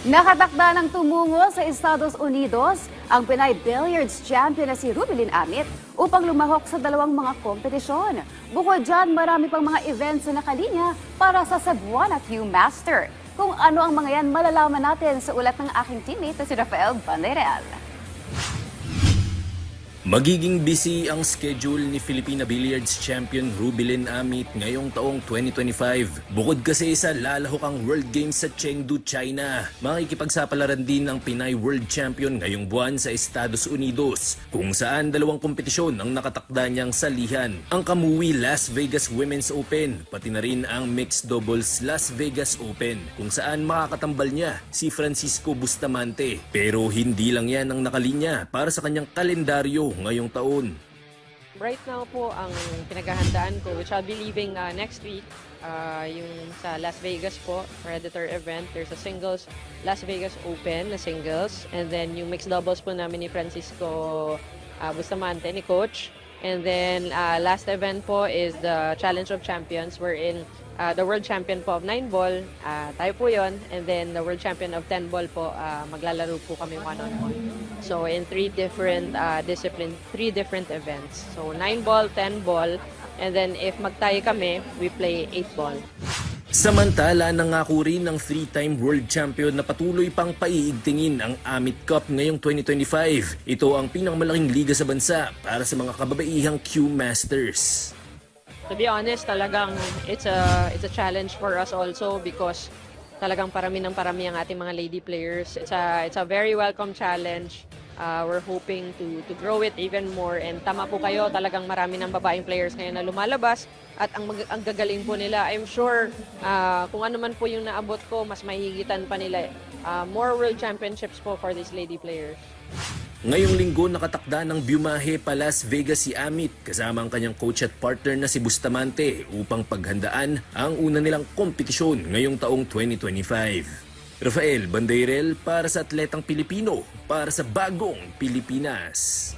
Nakatakda ng tumungo sa Estados Unidos ang Pinay Billiards champion na si Rubilin Amit upang lumahok sa dalawang mga kompetisyon. Bukod dyan, marami pang mga events na nakalinya para sa Cebuana Q Master. Kung ano ang mga yan, malalaman natin sa ulat ng aking teammate na si Rafael Banderel. Magiging busy ang schedule ni Filipina Billiards champion Rubilin Amit ngayong taong 2025. Bukod kasi sa lalahok ang World Games sa Chengdu, China, makikipagsapalaran din ang Pinay World Champion ngayong buwan sa Estados Unidos, kung saan dalawang kompetisyon ang nakatakda niyang salihan. Ang Kamui Las Vegas Women's Open, pati na rin ang Mixed Doubles Las Vegas Open, kung saan makakatambal niya si Francisco Bustamante. Pero hindi lang yan ang nakalinya para sa kanyang kalendaryo ngayong taon. Right now po, ang pinaghahandaan ko, which I'll be leaving next week, yung sa Las Vegas po, Predator event. There's a singles, Las Vegas Open na singles. And then yung mixed doubles po namin ni Francisco Bustamante, ni Coach. And then last event po is the Challenge of Champions, wherein the World Champion po of 9-ball, tayo po yon. And then the World Champion of 10-ball po, maglalaro po kami one-on-one. So in 3 different disciplines, 3 different events. So 9-ball, 10-ball, and then if magtayo kami, we play 8-ball. Samantala, nangako rin ng 3-time world champion na patuloy pang paiigtingin ang Amit Cup ngayong 2025. Ito ang pinakamalaking liga sa bansa para sa mga kababaihang Q Masters. To be honest, talagang it's a challenge for us also because talagang parami ang ating mga lady players. It's a very welcome challenge. We're hoping to grow it even more, and tama po kayo, talagang marami ng babaeng players ngayon na lumalabas at ang gagaling po nila. I'm sure kung ano man po yung naabot ko, mas mahihigitan pa nila. More world championships po for these lady players. Ngayong linggo, nakatakda ng Bumahe pa Las Vegas si Amit kasama ang kanyang coach at partner na si Bustamante upang paghandaan ang una nilang kompetisyon ngayong taong 2025. Rafael Banderel para sa Atletang Pilipino, para sa Bagong Pilipinas.